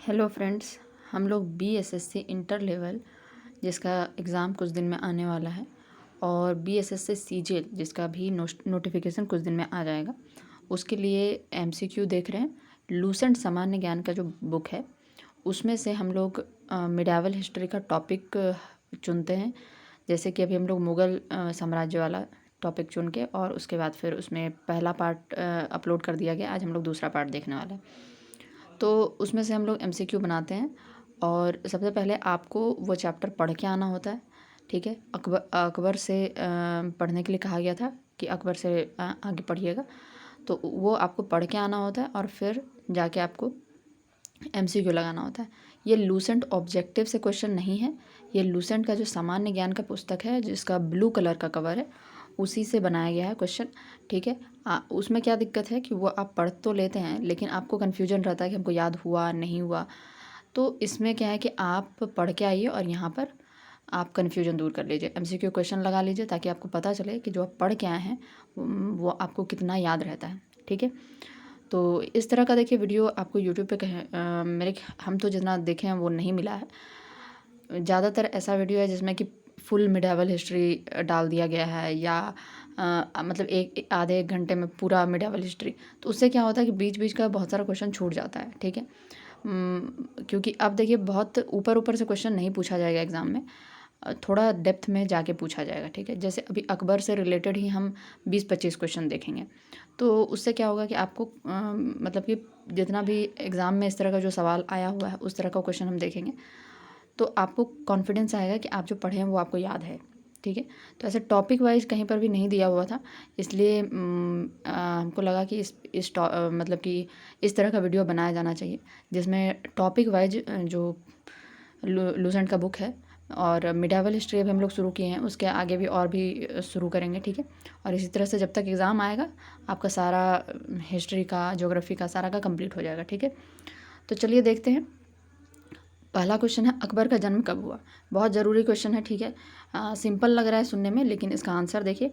Hello friends, हम लोग BSSC inter level जिसका एग्ज़ाम कुछ दिन में आने वाला है और बीएसएससी सीजीएल जिसका भी नोटिफिकेशन कुछ दिन में आ जाएगा, उसके लिए एमसीक्यू देख रहे हैं। लूसेंट सामान्य ज्ञान का जो बुक है उसमें से हम लोग मिडावल हिस्ट्री का टॉपिक चुनते हैं। जैसे कि अभी हम लोग मुग़ल साम्राज्य वाला टॉपिक चुन के और उसके बाद फिर उसमें पहला पार्ट अपलोड कर दिया गया। आज हम लोग दूसरा पार्ट देखने वाले हैं। तो उसमें से हम लोग एमसीक्यू बनाते हैं और सबसे पहले आपको वो चैप्टर पढ़ के आना होता है। ठीक है, अकबर से पढ़ने के लिए कहा गया था कि अकबर से आगे पढ़िएगा, तो वो आपको पढ़ के आना होता है और फिर जाके आपको एमसीक्यू लगाना होता है। ये लूसेंट ऑब्जेक्टिव से क्वेश्चन नहीं है, ये लूसेंट का जो सामान्य ज्ञान का पुस्तक है जिसका ब्लू कलर का कवर है उसी से बनाया गया है क्वेश्चन। ठीक है, उसमें क्या दिक्कत है कि वो आप पढ़ तो लेते हैं लेकिन आपको कन्फ्यूजन रहता है कि हमको याद हुआ नहीं हुआ। तो इसमें क्या है कि आप पढ़ के आइए और यहाँ पर आप कन्फ्यूजन दूर कर लीजिए, एमसीक्यू क्वेश्चन लगा लीजिए ताकि आपको पता चले कि जो आप पढ़ के आए हैं वो आपको कितना याद रहता है। ठीक है, तो इस तरह का देखिए वीडियो आपको यूट्यूब पे हम तो जितना देखे हैं वो नहीं मिला है। ज़्यादातर ऐसा वीडियो है जिसमें कि फुल मिडावल हिस्ट्री डाल दिया गया है या मतलब आधे एक घंटे में पूरा मिडावल हिस्ट्री। तो उससे क्या होता है कि बीच बीच का बहुत सारा क्वेश्चन छूट जाता है। ठीक है, क्योंकि अब देखिए बहुत ऊपर ऊपर से क्वेश्चन नहीं पूछा जाएगा एग्ज़ाम में, थोड़ा डेप्थ में जाके पूछा जाएगा। ठीक है, जैसे अभी अकबर से रिलेटेड ही हम 20-25 क्वेश्चन देखेंगे। तो उससे क्या होगा कि आपको मतलब कि जितना भी एग्ज़ाम में इस तरह का जो सवाल आया हुआ है उस तरह का क्वेश्चन हम देखेंगे तो आपको कॉन्फिडेंस आएगा कि आप जो पढ़े हैं वो आपको याद है। ठीक है, तो ऐसे टॉपिक वाइज कहीं पर भी नहीं दिया हुआ था, इसलिए हमको लगा कि मतलब कि इस तरह का वीडियो बनाया जाना चाहिए जिसमें टॉपिक वाइज जो लूसेंट का बुक है और मिडावल हिस्ट्री अभी हम लोग शुरू किए हैं, उसके आगे भी और भी शुरू करेंगे। ठीक है, और इसी तरह से जब तक एग्ज़ाम आएगा आपका सारा हिस्ट्री का, ज्योग्राफी का, सारा का कंप्लीट हो जाएगा। ठीक है, तो चलिए देखते हैं। पहला क्वेश्चन है, अकबर का जन्म कब हुआ? बहुत ज़रूरी क्वेश्चन है। ठीक है, सिंपल लग रहा है सुनने में लेकिन इसका आंसर देखिए।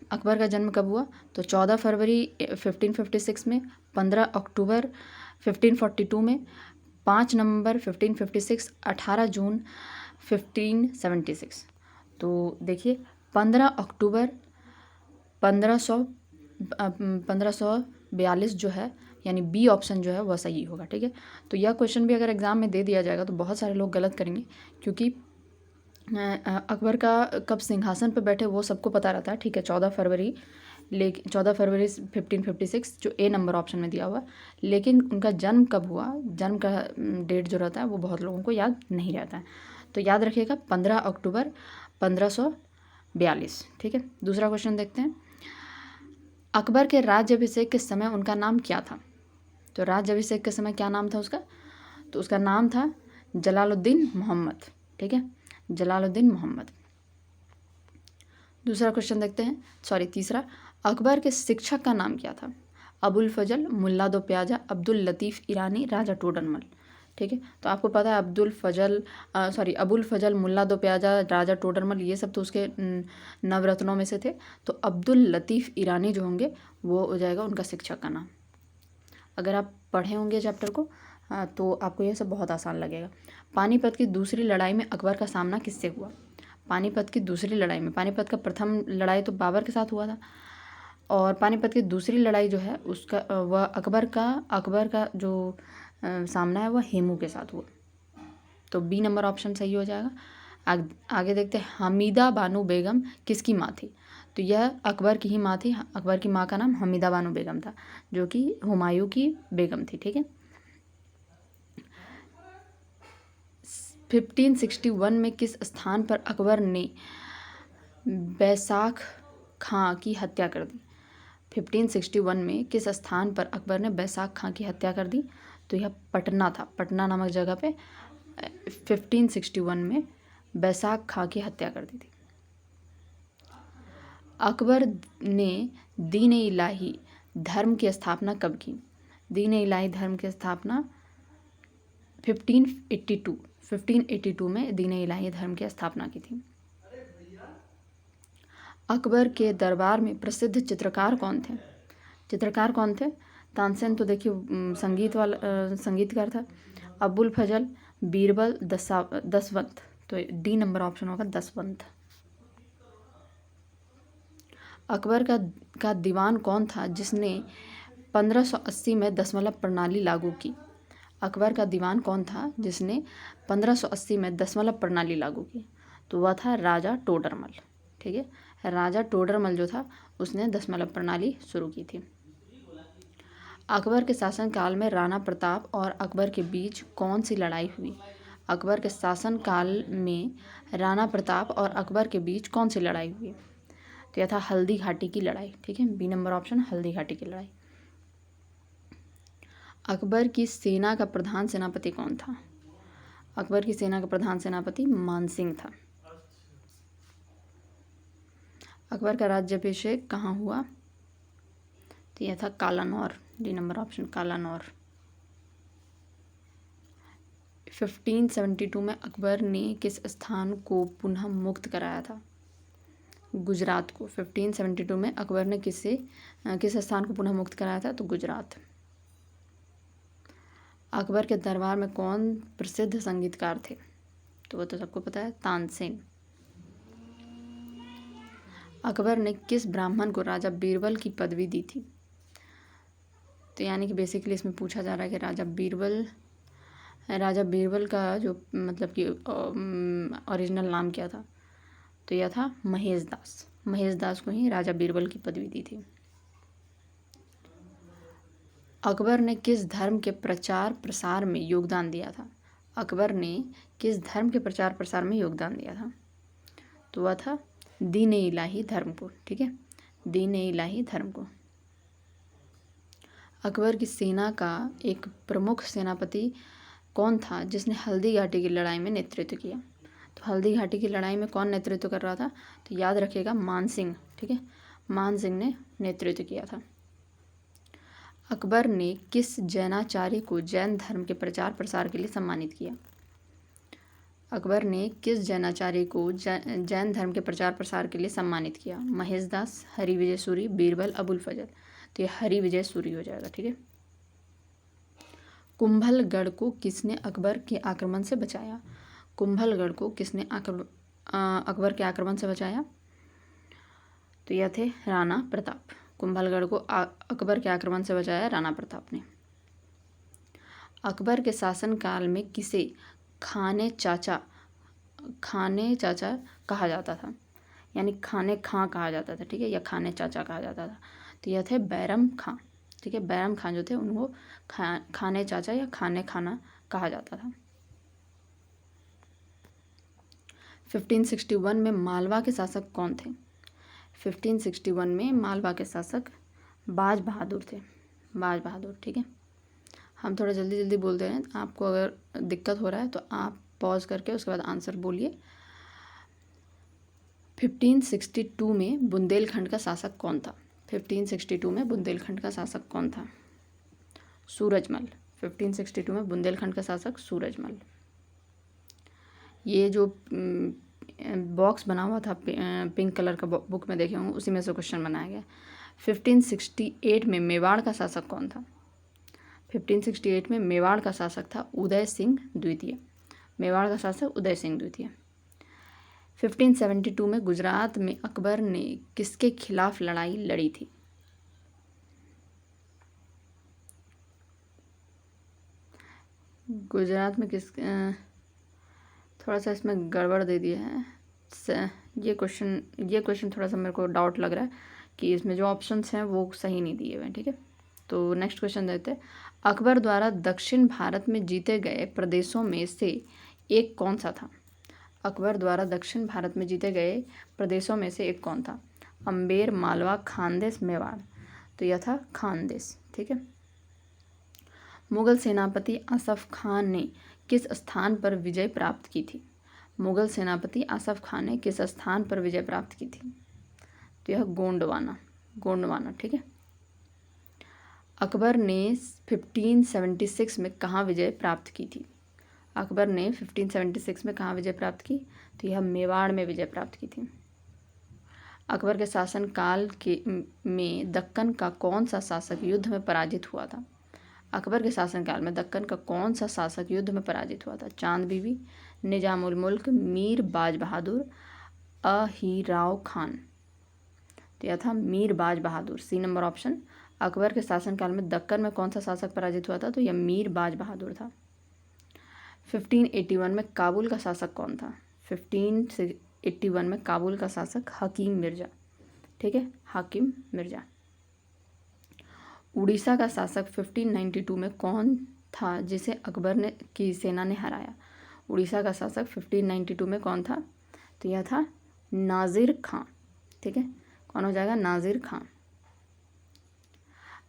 अकबर का जन्म कब हुआ? तो 14 फरवरी 1556 में, 15 अक्टूबर 1542 में, 5 नवंबर 1556, 18 जून 1576। तो देखिए 15 अक्टूबर 1542 जो है, यानी बी ऑप्शन जो है वह सही होगा। ठीक है, तो यह क्वेश्चन भी अगर एग्ज़ाम में दे दिया जाएगा तो बहुत सारे लोग गलत करेंगे क्योंकि अकबर का कब सिंहासन पर बैठे वो सबको पता रहता है। ठीक है, 14 फरवरी, लेकिन 14 फरवरी 1556 जो ए नंबर ऑप्शन में दिया हुआ, लेकिन उनका जन्म कब हुआ, जन्म का डेट जो रहता है वो बहुत लोगों को याद नहीं रहता है। तो याद रखिएगा 15 अक्टूबर 1542। ठीक है, दूसरा क्वेश्चन देखते हैं। अकबर के राज्याभिषेक के समय उनका नाम क्या था? तो राज्याभिषेक के समय क्या नाम था उसका? तो उसका नाम था जलालुद्दीन मोहम्मद। ठीक है, जलालुद्दीन मोहम्मद। दूसरा क्वेश्चन देखते हैं, तीसरा, अकबर के शिक्षक का नाम क्या था? अबुल फजल, मुल्ला दो प्याजा, अब्दुल लतीफ़ ईरानी, राजा टोडरमल। ठीक है, तो आपको पता है अबुल फजल, मुल्ला दो प्याजा, राजा टोडरमल, ये सब तो उसके नवरत्नों में से थे। तो अब्दुल लतीफ़ ईरानी जो होंगे वो हो जाएगा उनका शिक्षक का नाम। अगर आप पढ़े होंगे चैप्टर को तो आपको ये सब बहुत आसान लगेगा। पानीपत की दूसरी लड़ाई में अकबर का सामना किससे हुआ? पानीपत की दूसरी लड़ाई में, पानीपत का प्रथम लड़ाई तो बाबर के साथ हुआ था और पानीपत की दूसरी लड़ाई जो है उसका वह अकबर का जो सामना है वह हेमू के साथ हुआ। तो बी नंबर ऑप्शन सही हो जाएगा। आगे देखते हैं, हमीदा बानो बेगम किसकी माँ थी? तो यह अकबर की ही माँ थी। अकबर की माँ का नाम हमीदा बानो बेगम था जो कि हुमायूं की बेगम थी। ठीक है, 1561 में किस स्थान पर अकबर ने बैसाख खां की हत्या कर दी? 1561 में किस स्थान पर अकबर ने बैसाख खां की हत्या कर दी? तो यह पटना था, पटना नामक जगह पे 1561 में बैसाख खां की हत्या कर दी थी। अकबर ने दीन इलाही धर्म की स्थापना कब की? दीन इलाही धर्म की स्थापना 1582 में दीन इलाही धर्म की स्थापना की थी। अकबर के दरबार में प्रसिद्ध चित्रकार कौन थे? चित्रकार कौन थे? तानसेन तो देखिए संगीतकार था। अबुल फजल, बीरबल, दसवंत, तो डी नंबर ऑप्शन होगा दसवंत। अकबर का दीवान कौन था जिसने 1580 में दशमलव प्रणाली लागू की? अकबर का दीवान कौन था जिसने 1580 में दशमलव प्रणाली लागू की? तो वह था राजा टोडरमल। ठीक है, राजा टोडरमल जो था उसने दशमलव प्रणाली शुरू की थी। अकबर के शासनकाल में राणा प्रताप और अकबर के बीच कौन सी लड़ाई हुई? अकबर के शासनकाल में राणा प्रताप और अकबर के बीच कौन सी लड़ाई हुई? तो यह था हल्दी घाटी की लड़ाई। ठीक है, B number option Haldi Ghati की लड़ाई। अकबर की सेना का प्रधान सेनापति कौन था? अकबर की सेना का प्रधान सेनापति मानसिंह था। अकबर का राज्याभिषेक कहाँ हुआ? तो यह था Kalanaur, D number option Kalanaur. 1572 में अकबर ने किस स्थान को पुनः मुक्त कराया था? गुजरात को। 1572 में अकबर ने किस स्थान को पुनः मुक्त कराया था? तो गुजरात। अकबर के दरबार में कौन प्रसिद्ध संगीतकार थे? तो वो तो सबको पता है, तानसेन। अकबर ने किस ब्राह्मण को राजा बीरबल की पदवी दी थी? तो यानी कि बेसिकली इसमें पूछा जा रहा है कि राजा बीरबल का जो मतलब कि ओरिजिनल नाम क्या था? तो यह था महेश दास। महेश दास को ही राजा बीरबल की पदवी दी थी। अकबर ने किस धर्म के प्रचार प्रसार में योगदान दिया था? अकबर ने किस धर्म के प्रचार प्रसार में योगदान दिया था? तो वह था दीन ए इलाही धर्म को। ठीक है, दीन ए इलाही धर्म को। अकबर की सेना का एक प्रमुख सेनापति कौन था जिसने हल्दी घाटी की लड़ाई में नेतृत्व किया? तो हल्दी घाटी की लड़ाई में कौन नेतृत्व कर रहा था? तो याद रखिएगा मानसिंह। ठीक है, मानसिंह ने नेतृत्व किया था। अकबर ने किस जैनाचार्य को जैन धर्म के प्रचार प्रसार के लिए सम्मानित किया? अकबर ने किस जैनाचार्य को जैन धर्म के प्रचार प्रसार के लिए सम्मानित किया? महेश दास, हरिविजय सूरी, बीरबल, अबुल फजल। तो ये हरिविजय सूरी हो जाएगा। ठीक है। कुंभलगढ़ को किसने अकबर के आक्रमण से बचाया? कुंभलगढ़ को किसने अकबर के आक्रमण से बचाया? तो यह थे राणा प्रताप। कुंभलगढ़ को अकबर के आक्रमण से बचाया राणा प्रताप ने। अकबर के शासनकाल में किसे खाने चाचा कहा जाता था? यानी खाने खां कहा जाता था। ठीक है, या खाने चाचा कहा जाता था। तो यह थे बैरम खां। ठीक है, बैरम खां जो थे उनको खाने चाचा या खाने खाना कहा जाता था। 1561 में मालवा के शासक कौन थे? 1561 में मालवा के शासक बाज बहादुर थे। बाज बहादुर। ठीक है, हम थोड़ा जल्दी जल्दी बोलते हैं, आपको अगर दिक्कत हो रहा है तो आप पॉज करके उसके बाद आंसर बोलिए। 1562 में बुंदेलखंड का शासक कौन था? 1562 में बुंदेलखंड का शासक कौन था? सूरजमल। 1562 में बुंदेलखंड का शासक सूरजमल। ये जो बॉक्स बना हुआ था पिंक कलर का, बुक में देखे होंगे, उसी में से क्वेश्चन बनाया गया। 1568 में मेवाड़ का शासक कौन था? 1568 में मेवाड़ का शासक था उदय सिंह द्वितीय। मेवाड़ का शासक उदय सिंह द्वितीय। 1572 में गुजरात में अकबर ने किसके खिलाफ लड़ाई लड़ी थी? गुजरात में थोड़ा सा इसमें गड़बड़ दे दिया है। ये क्वेश्चन थोड़ा सा मेरे को डाउट लग रहा है कि इसमें जो ऑप्शंस हैं वो सही नहीं दिए हुए हैं। ठीक है, तो नेक्स्ट क्वेश्चन देते हैं। अकबर द्वारा दक्षिण भारत में जीते गए प्रदेशों में से एक कौन सा था? अकबर द्वारा दक्षिण भारत में जीते गए प्रदेशों में से एक कौन था? अम्बेर, मालवा, खानदेश, मेवाड़। तो यह था खानदेश। ठीक है। मुगल सेनापति आसफ खान ने किस स्थान पर विजय प्राप्त की थी? मुगल सेनापति आसफ खान ने किस स्थान पर विजय प्राप्त की थी? तो यह गोंडवाना। ठीक है। अकबर ने 1576 में कहाँ विजय प्राप्त की थी? अकबर ने 1576 में कहाँ विजय प्राप्त की? तो यह मेवाड़ में विजय प्राप्त की थी। अकबर के शासनकाल के में दक्कन का कौन सा शासक युद्ध में पराजित हुआ था? अकबर के शासनकाल में दक्कन का कौन सा शासक युद्ध में पराजित हुआ था? चांद बीबी, निजामुल मुल्क, मीर बाज बहादुर, अहीराव खान। तो यह था Mir Baz Bahadur. C number option. Akbar के शासनकाल में दक्कन में कौन सा शासक पराजित हुआ था? तो यह मीर बाज बहादुर था। 1581 में काबुल का शासक कौन था? 1581 में काबुल का शासक हकीम मिर्जा। ठीक है, हाकिम मिर्जा। उड़ीसा का शासक 1592 में कौन था जिसे अकबर ने की सेना ने हराया? उड़ीसा का शासक 1592 में कौन था? तो यह था नाजिर खां। ठीक है, कौन हो जाएगा? नाजिर खां।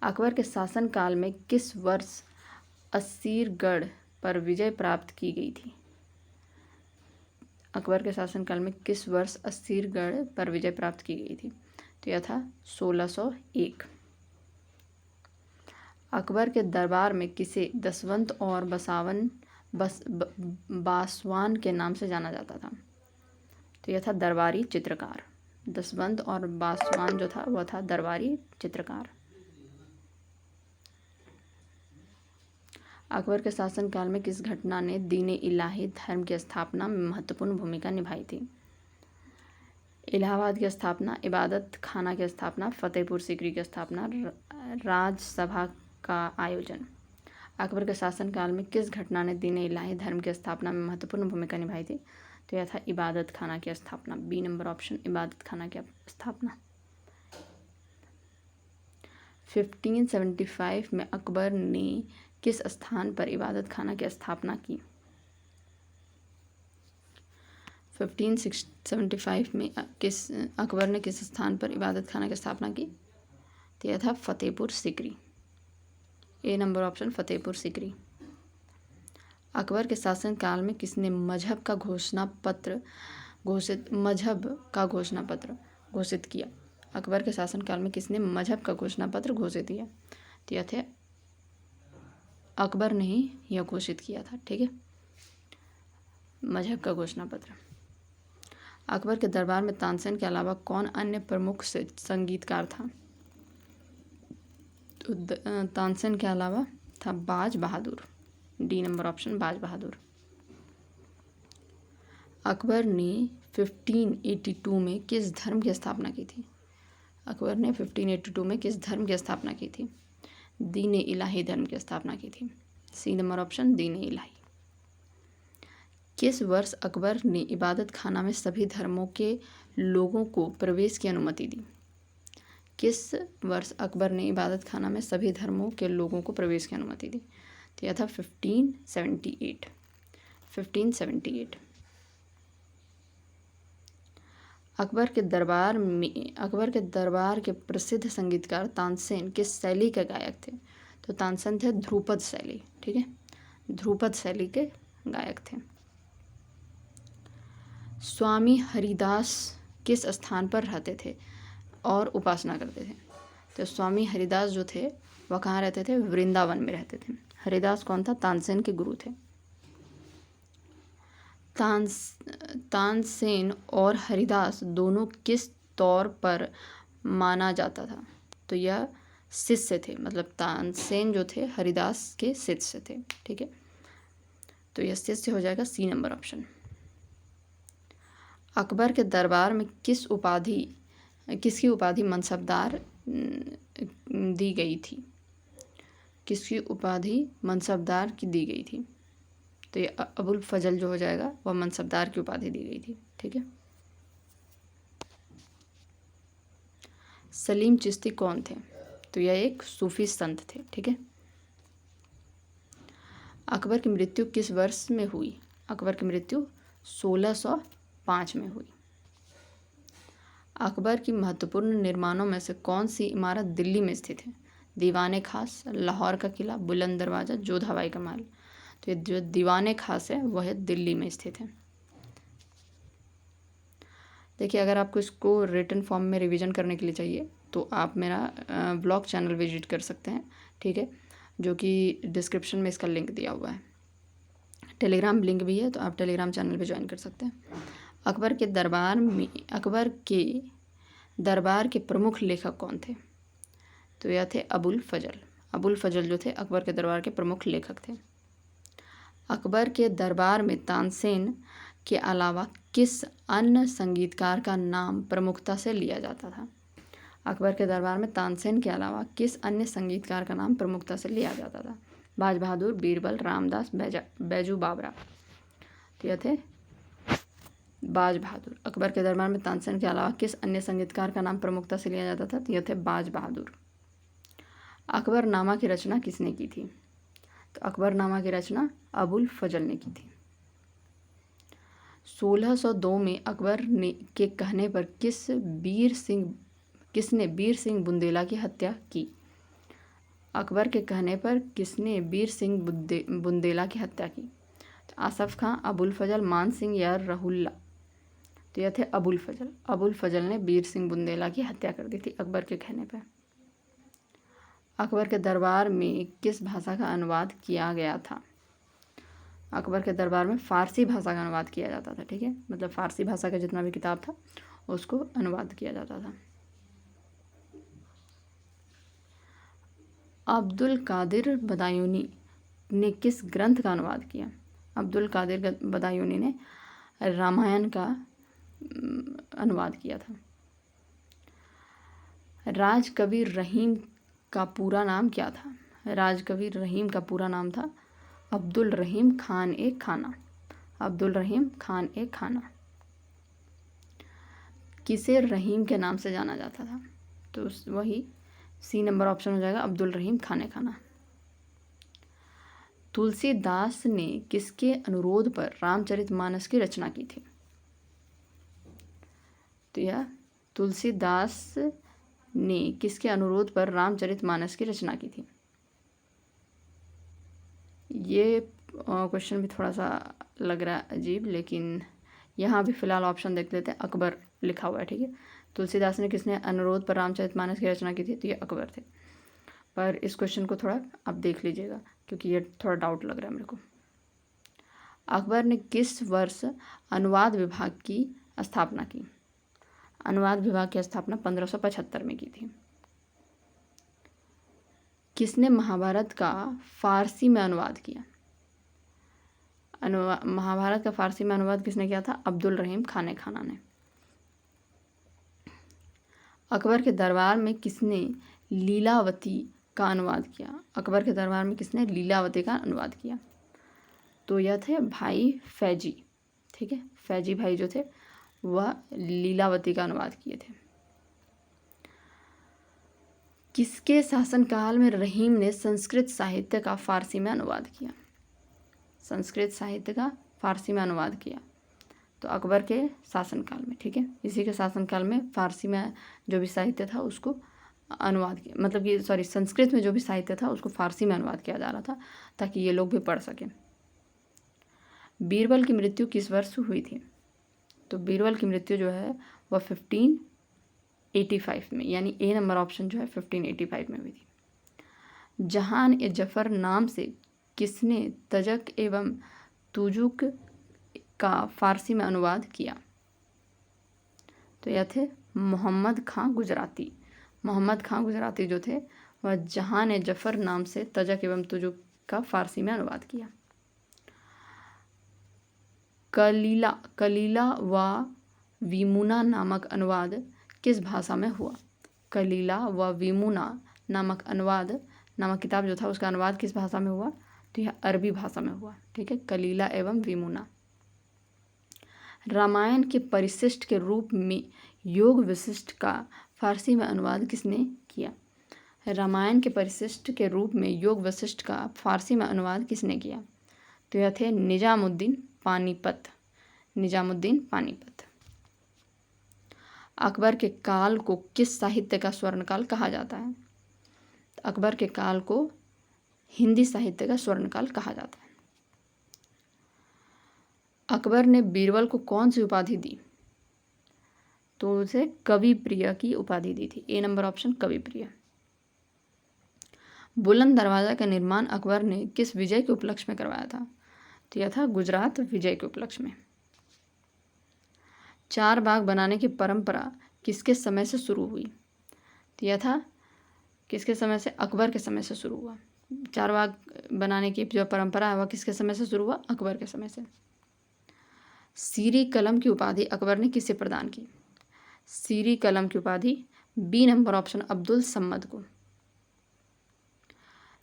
अकबर के शासनकाल में किस वर्ष असीरगढ़ पर विजय प्राप्त की गई थी? अकबर के शासनकाल में किस वर्ष असीरगढ़ पर विजय प्राप्त की गई थी? तो यह था 1601। अकबर के दरबार में किसे दसवंत और बासवान के नाम से जाना जाता था? तो यह था दरबारी चित्रकार। दसवंत और बासवान जो था वह था दरबारी चित्रकार। अकबर के शासनकाल में किस घटना ने दीन इलाही धर्म की स्थापना में महत्वपूर्ण भूमिका निभाई थी? इलाहाबाद की स्थापना, इबादत खाना की स्थापना, फतेहपुर सीकरी की स्थापना, राजसभा का आयोजन। अकबर के शासनकाल में किस घटना ने दीन इलाही धर्म की स्थापना में महत्वपूर्ण भूमिका निभाई थी? तो यह था इबादत खाना की स्थापना। बी नंबर ऑप्शन, इबादत खाना की स्थापना। 1575 में अकबर ने किस स्थान पर इबादत खाना की स्थापना की? 1575 में अकबर ने किस स्थान पर इबादत खाना की स्थापना की? तो यह था फतेहपुर सीकरी। ए नंबर ऑप्शन, फतेहपुर सीकरी। अकबर के शासनकाल में किसने मजहब का घोषणा पत्र घोषित किया? अकबर के शासनकाल में किसने मजहब का घोषणा पत्र घोषित किया? तो यह थे अकबर ने ही यह घोषित किया था। ठीक है, मजहब का घोषणा पत्र। अकबर के दरबार में तानसेन के अलावा कौन अन्य प्रमुख संगीतकार था? तो तानसेन के अलावा था बाज बहादुर। डी नंबर ऑप्शन, बाज बहादुर। अकबर ने 1582 में किस धर्म की स्थापना की थी? अकबर ने 1582 में किस धर्म की स्थापना की थी? दीन इलाही धर्म की स्थापना की थी। सी नंबर ऑप्शन, दीन इलाही। किस वर्ष अकबर ने इबादत खाना में सभी धर्मों के लोगों को प्रवेश की अनुमति दी? किस वर्ष अकबर ने इबादत खाना में सभी धर्मों के लोगों को प्रवेश की अनुमति दी? तो यह था 1578। 1578। अकबर के दरबार के प्रसिद्ध संगीतकार तानसेन किस शैली के गायक थे? तो तानसेन थे ध्रुपद शैली। ठीक है, ध्रुपद शैली के गायक थे। स्वामी हरिदास किस स्थान पर रहते थे और उपासना करते थे? तो स्वामी हरिदास जो थे वह कहाँ रहते थे? वृंदावन में रहते थे। हरिदास कौन था? तानसेन के गुरु थे। तानसेन और हरिदास दोनों किस तौर पर माना जाता था? तो यह शिष्य थे, मतलब तानसेन जो थे हरिदास के शिष्य थे। ठीक है, तो यह शिष्य हो जाएगा। सी नंबर ऑप्शन। अकबर के दरबार में किसकी उपाधि मनसबदार दी गई थी? किसकी उपाधि मनसबदार की दी गई थी? तो ये अबुल फजल जो हो जाएगा वह मनसबदार की उपाधि दी गई थी। ठीक है, सलीम चिश्ती कौन थे? तो यह एक सूफी संत थे। ठीक है, अकबर की मृत्यु किस वर्ष में हुई? अकबर की मृत्यु 1605 में हुई। अकबर की महत्वपूर्ण निर्माणों में से कौन सी इमारत दिल्ली में स्थित है? दीवाने खास, लाहौर का किला, बुलंद दरवाज़ा, जोध हवाई कमाल। तो ये जो दीवाने खास है वह दिल्ली में स्थित है। देखिए, अगर आपको इसको रिटन फॉर्म में रिवीजन करने के लिए चाहिए तो आप मेरा ब्लॉग चैनल विजिट कर सकते हैं। ठीक है, जो कि डिस्क्रिप्शन में इसका लिंक दिया हुआ है। टेलीग्राम लिंक भी है, तो आप टेलीग्राम चैनल पे ज्वाइन कर सकते हैं। अकबर के दरबार के प्रमुख लेखक कौन थे? तो यह थे अबुल फजल। अबुल फजल जो थे अकबर के दरबार के प्रमुख लेखक थे। अकबर के दरबार में तानसेन के अलावा किस अन्य संगीतकार का नाम प्रमुखता से लिया जाता था? अकबर के दरबार में तानसेन के अलावा किस अन्य संगीतकार का नाम प्रमुखता से लिया जाता था? बाज बहादुर, बीरबल, रामदास, बैजू बावरा। तो यह थे बाज बहादुर। अकबर के दरबार में तानसेन के अलावा किस अन्य संगीतकार का नाम प्रमुखता से लिया जाता था? तो यह थे बाज बहादुर। अकबरनामा की रचना किसने की थी? तो अकबरनामा की रचना अबुल फजल ने की थी। 1602 में अकबर ने के कहने पर किसने वीर सिंह बुंदेला की हत्या की? अकबर के कहने पर किसने वीर सिंह बुंदेला की हत्या की? तो आसफ खां, अबुल फजल, मान सिंह या रहुल्ला। तो यह थे अबुल फजल। अबुल फजल ने वीर सिंह बुंदेला की हत्या कर दी थी अकबर के कहने पर। अकबर के दरबार में किस भाषा का अनुवाद किया गया था? अकबर के दरबार में फ़ारसी भाषा का अनुवाद किया जाता था। ठीक है, मतलब फ़ारसी भाषा का जितना भी किताब था उसको अनुवाद किया जाता था। अब्दुल कादिर बदायूनी ने किस ग्रंथ का अनुवाद किया? अब्दुल कादिर बदायूनी ने रामायण का अनुवाद किया था। राजकवि रहीम का पूरा नाम क्या था? राजकवि रहीम का पूरा नाम था अब्दुल रहीम खान ए खाना। अब्दुल रहीम खान ए खाना। किसे रहीम के नाम से जाना जाता था? तो वही सी नंबर ऑप्शन हो जाएगा, अब्दुल रहीम खान ए खाना। तुलसीदास ने किसके अनुरोध पर रामचरितमानस की रचना की थी? तो यह तुलसीदास ने किसके अनुरोध पर रामचरितमानस की रचना की थी? ये क्वेश्चन भी थोड़ा सा लग रहा है अजीब, लेकिन यहाँ भी फिलहाल ऑप्शन देख लेते हैं। अकबर लिखा हुआ है। ठीक है, तुलसीदास ने किसने अनुरोध पर रामचरितमानस की रचना की थी? तो ये अकबर थे। पर इस क्वेश्चन को थोड़ा आप देख लीजिएगा क्योंकि ये थोड़ा डाउट लग रहा है मेरे को। अकबर ने किस वर्ष अनुवाद विभाग की स्थापना की? अनुवाद विभाग की स्थापना 1575 में की थी। किसने महाभारत का फारसी में अनुवाद किया? महाभारत का फारसी में अनुवाद किसने किया था? अब्दुल रहीम खान ए खाना ने। अकबर के दरबार में किसने लीलावती का अनुवाद किया? अकबर के दरबार में किसने लीलावती का अनुवाद किया? तो यह थे भाई फैजी। ठीक है, फैजी भाई जो थे वह लीलावती का अनुवाद किए थे। किसके शासनकाल में रहीम ने संस्कृत साहित्य का फारसी में अनुवाद किया? संस्कृत साहित्य का फारसी में अनुवाद किया तो अकबर के शासनकाल में। ठीक है, इसी के शासनकाल में फारसी में जो भी साहित्य था उसको अनुवाद किया, मतलब कि संस्कृत में जो भी साहित्य था उसको फारसी में अनुवाद किया जा रहा था ताकि ये लोग भी पढ़ सकें। बीरबल की मृत्यु किस वर्ष हुई थी? तो बीरबल की मृत्यु जो है वह 1585 में, यानी ए नंबर ऑप्शन जो है 1585 में हुई थी। जहान ए जफर नाम से किसने तजक एवं तुजुक का फारसी में अनुवाद किया? तो यह थे मोहम्मद खां गुजराती। मोहम्मद खां गुजराती जो थे वह जहान ए जफर नाम से तजक एवं तुजुक का फारसी में अनुवाद किया। कलीला व विमुना नामक अनुवाद किस भाषा में हुआ? कलीला व विमुना नामक किताब जो था उसका अनुवाद किस भाषा में हुआ? तो यह अरबी भाषा में हुआ। ठीक है, कलीला एवं विमुना। रामायण के परिशिष्ट के रूप में योग वशिष्ठ का फारसी में अनुवाद किसने किया? रामायण के परिशिष्ट के रूप में योग वशिष्ठ का फारसी में अनुवाद किसने किया? तो यह थे निजामुद्दीन पानीपत। निजामुद्दीन पानीपत। अकबर के काल को किस साहित्य का स्वर्णकाल कहा जाता है? अकबर के काल को हिंदी साहित्य का स्वर्णकाल कहा जाता है। अकबर ने बीरबल को कौन सी उपाधि दी? तो उसे कवि प्रिय की उपाधि दी थी। ए नंबर ऑप्शन कवि प्रिय। बुलंद दरवाजा का निर्माण अकबर ने किस विजय के उपलक्ष्य में करवाया था? तो यह था गुजरात विजय के उपलक्ष्य में। चार बाग बनाने की परंपरा किसके समय से शुरू हुई? तो यह था किसके समय से? अकबर के समय से शुरू हुआ। चारबाग बनाने की जो परंपरा है वह किसके समय से शुरू हुआ? अकबर के समय से। सीरी कलम की उपाधि अकबर ने किसे प्रदान की? सीरी कलम की उपाधि बी नंबर ऑप्शन अब्दुल सम्मद को।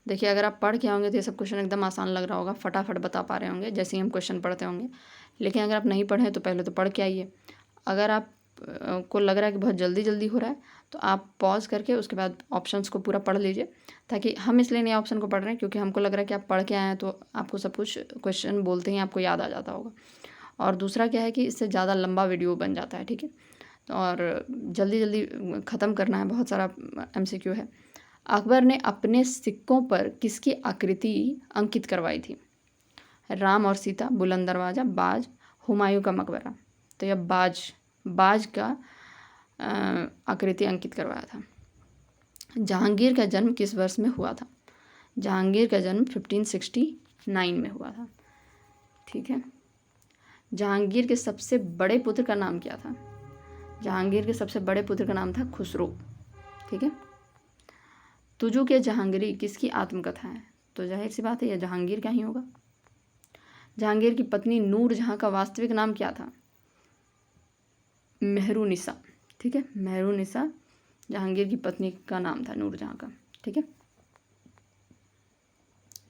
देखिए अगर आप पढ़ के आओगे तो ये सब क्वेश्चन एकदम आसान लग रहा होगा, फटाफट बता पा रहे होंगे जैसे ही हम क्वेश्चन पढ़ते होंगे। लेकिन अगर आप नहीं पढ़े तो पहले तो पढ़ के आइए। अगर आप को लग रहा है कि बहुत जल्दी जल्दी हो रहा है तो आप पॉज करके उसके बाद ऑप्शंस को पूरा पढ़ लीजिए, ताकि हम इसलिए नए ऑप्शन को पढ़ रहे हैं क्योंकि हमको लग रहा है कि आप पढ़ के आए हैं तो आपको सब कुछ क्वेश्चन बोलते ही आपको याद आ जाता होगा। और दूसरा क्या है कि इससे ज़्यादा लंबा वीडियो बन जाता है, ठीक है। और जल्दी जल्दी ख़त्म करना है, बहुत सारा MCQ है। अकबर ने अपने सिक्कों पर किसकी आकृति अंकित करवाई थी? राम और सीता, बुलंद दरवाज़ा, बाज, हुमायूं का मकबरा। तो यह बाज का आकृति अंकित करवाया था। जहांगीर का जन्म किस वर्ष में हुआ था? जहांगीर का जन्म 1569 में हुआ था, ठीक है। जहांगीर के सबसे बड़े पुत्र का नाम क्या था? जहांगीर के सबसे बड़े पुत्र का नाम था खुसरो, ठीक है। तुजू के जहांगीरी किसकी आत्मकथा है? तो जाहिर सी बात है यह जहांगीर का ही होगा। जहांगीर की पत्नी नूरजहां का वास्तविक नाम क्या था? मेहरुनिसा, ठीक है। मेहरुनिसा जहांगीर की पत्नी का नाम था नूरजहां का, ठीक है।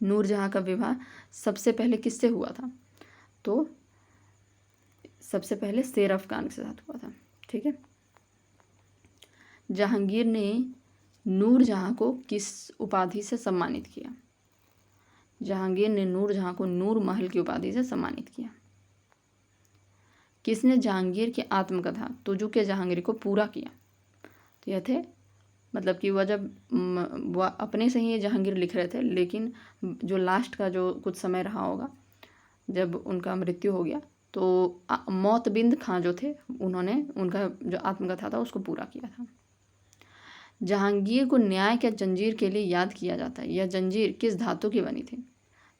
नूरजहां का विवाह सबसे पहले किससे हुआ था? तो सबसे पहले शेर अफगान के साथ हुआ था, ठीक है। जहांगीर ने नूरजहां को किस उपाधि से सम्मानित किया? जहांगीर ने नूरजहां को नूर महल की उपाधि से सम्मानित किया। किसने जहांगीर की आत्मकथा तुजू के जहांगीर को पूरा किया? तो यह थे, मतलब कि वह जब वह अपने से ही ये जहांगीर लिख रहे थे, लेकिन जो लास्ट का जो कुछ समय रहा होगा जब उनका मृत्यु हो गया तो मोतबिंद खां जो थे उन्होंने उनका जो आत्मकथा था उसको पूरा किया था। जहांगीर को न्याय के जंजीर के लिए याद किया जाता है। यह जंजीर किस धातु की बनी थी?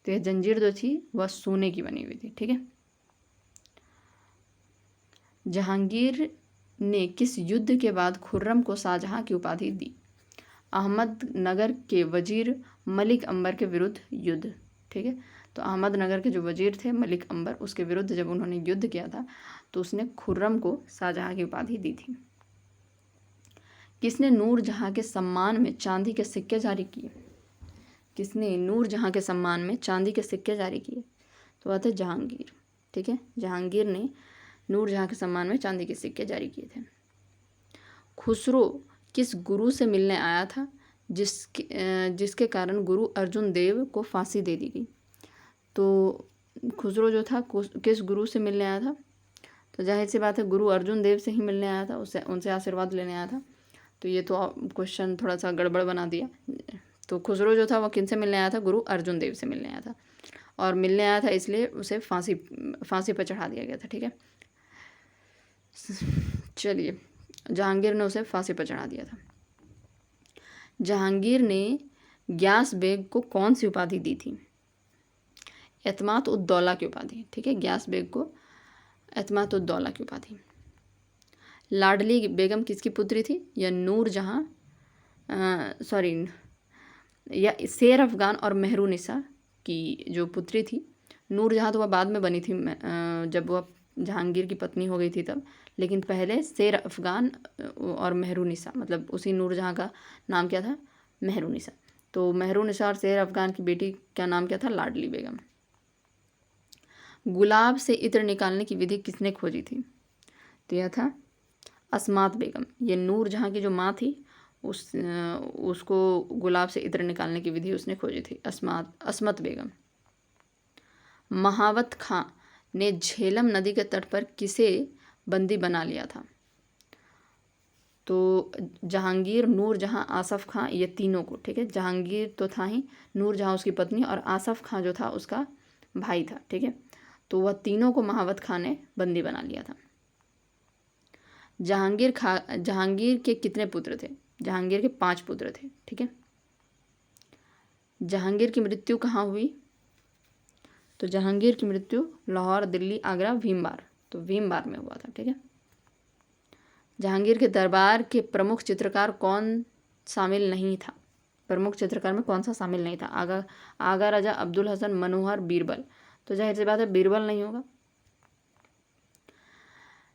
तो यह जंजीर जो थी वह सोने की बनी हुई थी, ठीक है। जहांगीर ने किस युद्ध के बाद खुर्रम को शाहजहां की उपाधि दी? अहमदनगर के वजीर मलिक अंबर के विरुद्ध युद्ध, ठीक है। तो अहमदनगर के जो वजीर थे मलिक अंबर, उसके विरुद्ध जब उन्होंने युद्ध किया था तो उसने खुर्रम को शाहजहां की उपाधि दी थी। किसने नूरजहां के सम्मान में चांदी के सिक्के जारी किए? किसने नूरजहां के सम्मान में चांदी के सिक्के जारी किए? तो वह थे जहांगीर, ठीक है। जहांगीर ने नूरजहां के सम्मान में चांदी के सिक्के जारी किए थे। खुसरो किस गुरु से मिलने आया था जिसके कारण गुरु अर्जुन देव को फांसी दे दी गई? तो खुसरो जो था किस गुरु से मिलने आया था? तो जाहिर सी बात है गुरु अर्जुन देव से ही मिलने आया था, उनसे आशीर्वाद लेने आया था। तो ये तो क्वेश्चन थोड़ा सा गड़बड़ बना दिया। तो खुसरो जो था वह किन से मिलने आया था? गुरु अर्जुन देव से मिलने आया था, और मिलने आया था इसलिए उसे फांसी पर चढ़ा दिया गया था, ठीक है। चलिए, जहांगीर ने उसे फांसी पर चढ़ा दिया था। जहांगीर ने ग्यास बेग को कौन सी उपाधि दी थी? एतमाद उद दौला की उपाधि, ठीक है। ग्यास बेग को एतमाद उद दौला की उपाधि। लाडली बेगम किसकी पुत्री थी? या नूरजहां या शेर अफगान और मेहरुनिसा की जो पुत्री थी। नूरजहां तो वह बाद में बनी थी जब वह जहांगीर की पत्नी हो गई थी तब, लेकिन पहले शेर अफगान और मेहरुनिसा, मतलब उसी नूरजहां का नाम क्या था? मेहरुनिसा। तो मेहरुनिसा और शेर अफगान की बेटी का नाम क्या था? लाडली बेगम। गुलाब से इत्र निकालने की विधि किसने खोजी थी? तो यह था अस्मात बेगम। ये नूरजहां की जो माँ थी उसको गुलाब से इत्र निकालने की विधि उसने खोजी थी, अस्मत बेगम। महावत खां ने झेलम नदी के तट पर किसे बंदी बना लिया था? तो जहांगीर, नूरजहां, आसफ खां, ये तीनों को, ठीक है। जहांगीर तो था ही, नूरजहां उसकी पत्नी और आसफ खां जो था उसका भाई था, ठीक है। तो वह तीनों को महावत खां ने बंदी बना लिया था। जहांगीर के कितने पुत्र थे? जहांगीर के 5 पुत्र थे, ठीक है। जहांगीर की मृत्यु कहाँ हुई? तो जहांगीर की मृत्यु लाहौर, दिल्ली, आगरा, भीमबार, तो भीमबार में हुआ था, ठीक है। जहांगीर के दरबार के प्रमुख चित्रकार कौन शामिल नहीं था? प्रमुख चित्रकार में कौन सा शामिल नहीं था? आगा राजा, अब्दुल हसन, मनोहर, बीरबल। तो जाहिर सी बात है बीरबल नहीं होगा।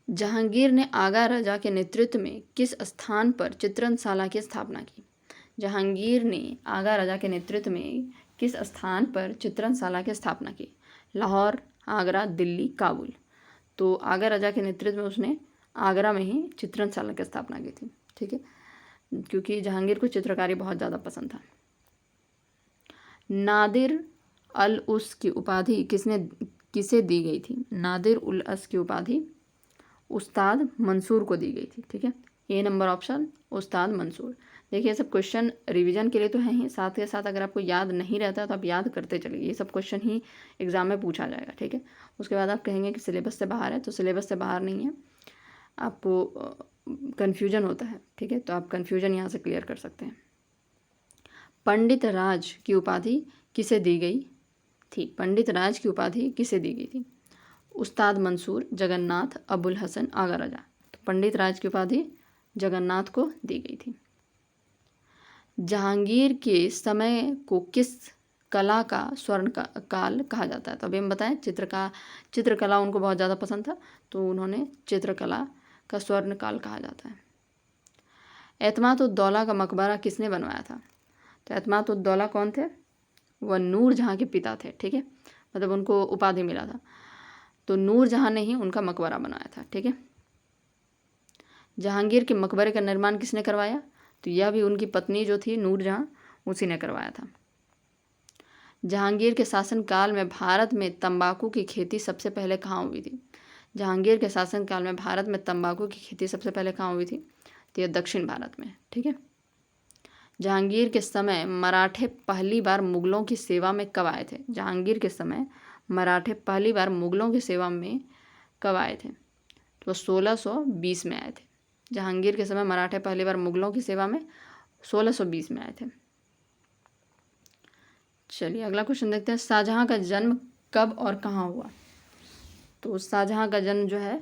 जहांगीर ने आगा राजा के नेतृत्व में किस स्थान पर चित्रणशाला की स्थापना की? जहांगीर ने आगा राजा के नेतृत्व में किस स्थान पर चित्रणशाला की स्थापना की? लाहौर, आगरा, दिल्ली, काबुल। तो आगा राजा के नेतृत्व में उसने आगरा में ही चित्रणशाला की स्थापना की थी। ठीक है, क्योंकि जहांगीर को चित्रकारी बहुत ज़्यादा पसंद था। नादिर अल उस की उपाधि किसे दी गई थी? नादिर उल अस की उपाधि उस्ताद मंसूर को दी गई थी। ठीक है, ए नंबर ऑप्शन उस्ताद मंसूर। देखिए सब क्वेश्चन रिवीजन के लिए तो हैं ही, साथ के साथ अगर आपको याद नहीं रहता तो आप याद करते चलिए, ये सब क्वेश्चन ही एग्जाम में पूछा जाएगा। ठीक है, उसके बाद आप कहेंगे कि सिलेबस से बाहर है, तो सिलेबस से बाहर नहीं है, आपको कन्फ्यूजन होता है। ठीक है, तो आप कन्फ्यूजन यहाँ से क्लियर कर सकते हैं। पंडित राज की उपाधि किसे दी गई थी? पंडित राज की उपाधि किसे दी गई थी? उस्ताद मंसूर, जगन्नाथ, अबुल हसन, आगा राजा। तो पंडित राज की उपाधि जगन्नाथ को दी गई थी। जहांगीर के समय को किस कला का स्वर्ण काल कहा जाता है? तो अभी हम बताएं चित्रकला उनको बहुत ज़्यादा पसंद था, तो उन्होंने चित्रकला का स्वर्ण काल कहा जाता है। एतमाद-उद-दौला का मकबरा किसने बनवाया था? तो एतमाद-उद-दौला कौन थे? वह नूर जहाँ के पिता थे। ठीक है, मतलब उनको उपाधि मिला था, तो नूर जहाँ ने ही उनका मकबरा बनाया था। ठीक है, जहांगीर के मकबरे का निर्माण किसने करवाया? तो यह भी उनकी पत्नी जो थी नूर जहाँ, उसी ने करवाया था। जहांगीर के शासनकाल में भारत में तंबाकू की खेती सबसे पहले कहाँ हुई थी? जहांगीर के शासनकाल में भारत में तंबाकू की खेती सबसे पहले कहाँ हुई थी? तो यह दक्षिण भारत में। ठीक है, जहांगीर के समय मराठे पहली बार मुगलों की सेवा में कब आए थे? जहांगीर के समय मराठे पहली बार मुगलों की सेवा में कब आए थे? तो 1620 में आए थे। जहांगीर के समय मराठे पहली बार मुगलों की सेवा में 1620 में आए थे। चलिए अगला क्वेश्चन देखते हैं। शाहजहां का जन्म कब और कहाँ हुआ? तो शाहजहां का जन्म जो है,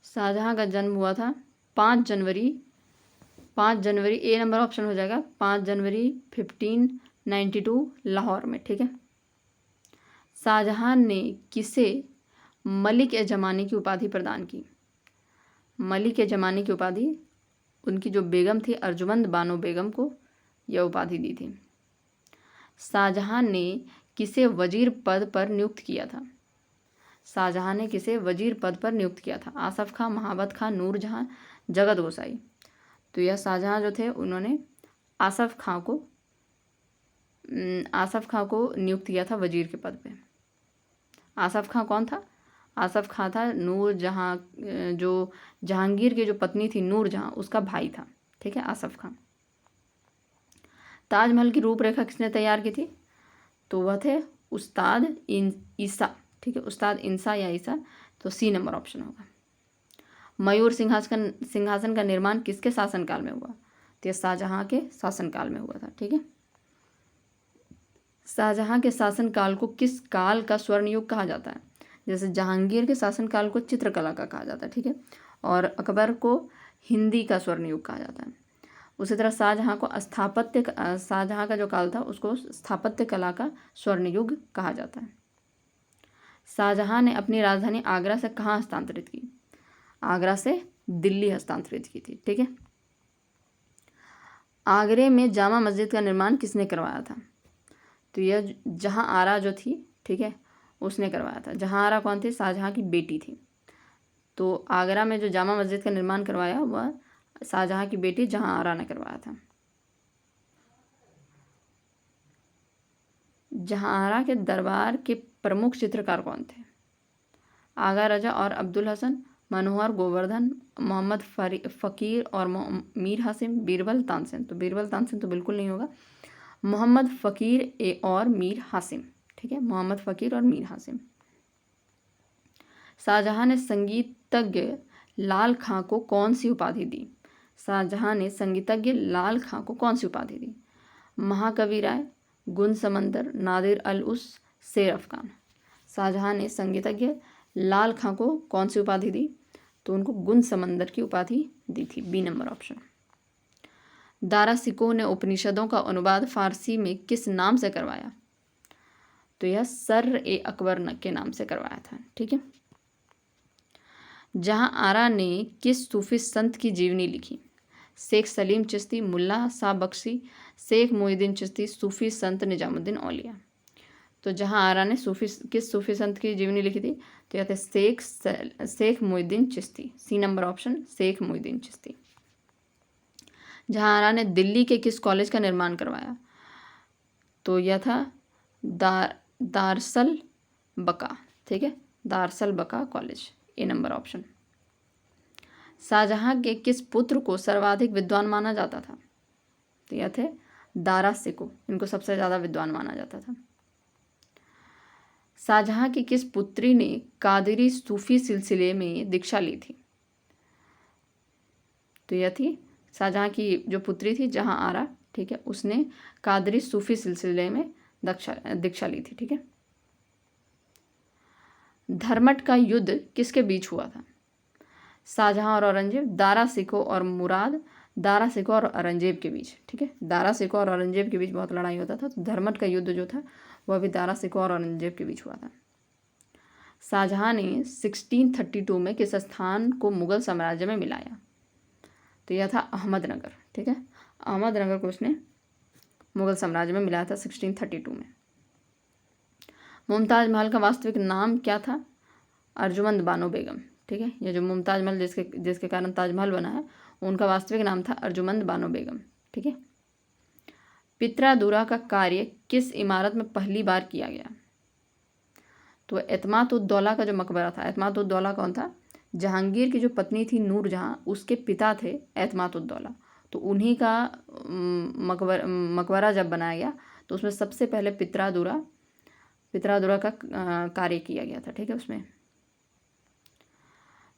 शाहजहां का जन्म हुआ था 5 जनवरी, ए नंबर ऑप्शन हो जाएगा, 5 जनवरी 1592 लाहौर में। ठीक है, शाहजहां ने किसे मलिक ए ज़मानी की उपाधि प्रदान की? मलिक ए ज़मानी की उपाधि उनकी जो बेगम थी अर्जुमंद बानो बेगम को यह उपाधि दी थी। शाहजहां ने किसे वजीर पद पर नियुक्त किया था? शाहजहां ने किसे वजीर पद पर नियुक्त किया था? आसफ खां, महाबत खां, नूरजहां, जगत गोसाई। तो यह शाहजहां जो थे उन्होंने आसफ खां को नियुक्त किया था वजीर के पद पे। आसफ खां कौन था? आसफ खां था नूरजहां, जो जहांगीर की जो पत्नी थी नूरजहां, उसका भाई था। ठीक है, आसफ खां। ताजमहल की रूपरेखा किसने तैयार की थी? तो वह थे उस्ताद ईसा। ठीक है, उस्ताद इंसा या ईसा, तो सी नंबर ऑप्शन होगा। मयूर सिंहासन का निर्माण किसके शासनकाल में हुआ? तो यह शाहजहां के शासनकाल में हुआ था। ठीक है, शाहजहां के शासनकाल को किस काल का स्वर्ण युग कहा जाता है? जैसे जहांगीर के शासनकाल को चित्रकला का कहा जाता है। ठीक है, और अकबर को हिंदी का स्वर्ण युग कहा जाता है। उसी तरह शाहजहां का जो काल था उसको स्थापत्य कला का स्वर्ण युग कहा जाता है। शाहजहां ने अपनी राजधानी आगरा से कहाँ हस्तांतरित की? आगरा से दिल्ली हस्तांतरित की थी। ठीक है, आगरे में जामा मस्जिद का निर्माण किसने करवाया था? तो यह जहां आरा जो थी, ठीक है, उसने करवाया था। जहां आरा कौन थी? शाहजहां की बेटी थी। तो आगरा में जो जामा मस्जिद का निर्माण करवाया वह शाहजहां की बेटी जहां आरा ने करवाया था। जहां आरा के दरबार के प्रमुख चित्रकार कौन थे? आगा राजा और अब्दुल हसन, मनोहर, गोवर्धन, मोहम्मद फ़कीर और मीर हासिम, बीरबल तानसेन। तो बीरबल तानसेन तो बिल्कुल नहीं होगा, मोहम्मद फ़कीर और मीर हासिम। ठीक है, मोहम्मद फ़कीर और मीर हासिम। शाहजहां ने संगीतज्ञ लाल खां को कौन सी उपाधि दी? शाहजहां ने संगीतज्ञ लाल खां को कौन सी उपाधि दी? महाकवि राय, गुण समंदर, नादिर अल उस, शेर अफगान। शाहजहां ने संगीतज्ञ लाल खां को कौन सी उपाधि दी? तो उनको गुण समंदर की उपाधि दी थी। B number option. Dara Shikoh ने उपनिषदों का अनुवाद फारसी में किस नाम से करवाया? तो यह सर ए अकबर के नाम से करवाया था। ठीक है। जहां आरा ने किस सूफी संत की जीवनी लिखी? शेख सलीम चिश्ती, मुल्ला साहब बख्शी, शेख मोहिउद्दीन चिश्ती, सूफी संत निजामुद्दीन औलिया। तो जहां आरा ने किस सूफी संत की जीवनी लिखी थी? तो यह थे Sheikh Mohiuddin Chishti. C number option, Sheikh Mohiuddin Chishti. Jahanara ने दिल्ली के किस कॉलेज का निर्माण करवाया? तो यह था दारसल बका। ठीक है, दारसल बका कॉलेज। ए नंबर ऑप्शन। शाहजहां के किस पुत्र को सर्वाधिक विद्वान माना जाता था? तो यह थे दारा सिकोह, इनको सबसे ज़्यादा विद्वान माना जाता था। शाहजहां की किस पुत्री ने कादरी सूफी सिलसिले में दीक्षा ली थी? तो यह थी शाहजहां की जो पुत्री थी जहां आरा, ठीक है, उसने कादरी सूफी सिलसिले में दीक्षा ली थी। ठीक है। धर्मट का युद्ध किसके बीच हुआ था? शाहजहां और औरंगजेब, दारा सिकोह और मुराद, दारा सिकोह और औरंगजेब के बीच। ठीक है, दारा सिकोह और औरंगजेब के बीच बहुत लड़ाई होता था, तो धर्मट का युद्ध जो था वह भी दारा सिकोह और औरंगजेब के बीच हुआ था। शाहजहां ने 1632 में किस स्थान को मुगल साम्राज्य में मिलाया? तो यह था अहमदनगर। ठीक है, अहमदनगर को उसने मुगल साम्राज्य में मिलाया था 1632 में। मुमताज महल का वास्तविक नाम क्या था? अर्जुमंद बानो बेगम। ठीक है, ये जो मुमताज महल जिसके कारण ताजमहल बना है, उनका वास्तविक नाम था अर्जुमंद बानो बेगम। ठीक है। पित्रादुरा का कार्य किस इमारत में पहली बार किया गया? तो एतमाद-उद-दौला का जो मकबरा था, एतमाद-उद-दौला कौन था? जहांगीर की जो पत्नी थी नूरजहां, उसके पिता थे एतमाद-उद-दौला, तो उन्हीं का मकबरा जब बनाया गया तो उसमें सबसे पहले पित्रादुरा का कार्य किया गया था। ठीक है। उसमें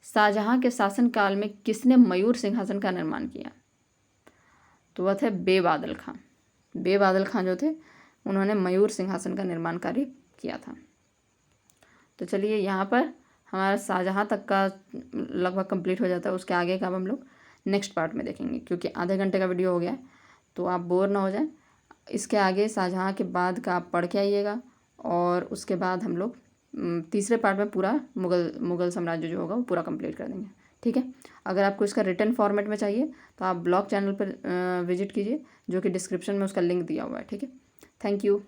शाहजहां के शासनकाल में किसने मयूर सिंहासन का निर्माण किया? तो वह थे बेबादल खां। बेबादल खां जो थे उन्होंने मयूर सिंहासन का निर्माण कार्य किया था। तो चलिए, यहाँ पर हमारा शाहजहां तक का लगभग कंप्लीट हो जाता है। उसके आगे का अब हम लोग नेक्स्ट पार्ट में देखेंगे, क्योंकि आधे घंटे का वीडियो हो गया है, तो आप बोर ना हो जाए। इसके आगे शाहजहां के बाद का आप पढ़ के आइएगा, और उसके बाद हम लोग तीसरे पार्ट में पूरा मुगल साम्राज्य जो होगा वो पूरा कंप्लीट कर देंगे। ठीक है। अगर आपको इसका रिटन फॉर्मेट में चाहिए तो आप ब्लॉग चैनल पर विजिट कीजिए, जो कि डिस्क्रिप्शन में उसका लिंक दिया हुआ है। ठीक है। Thank you.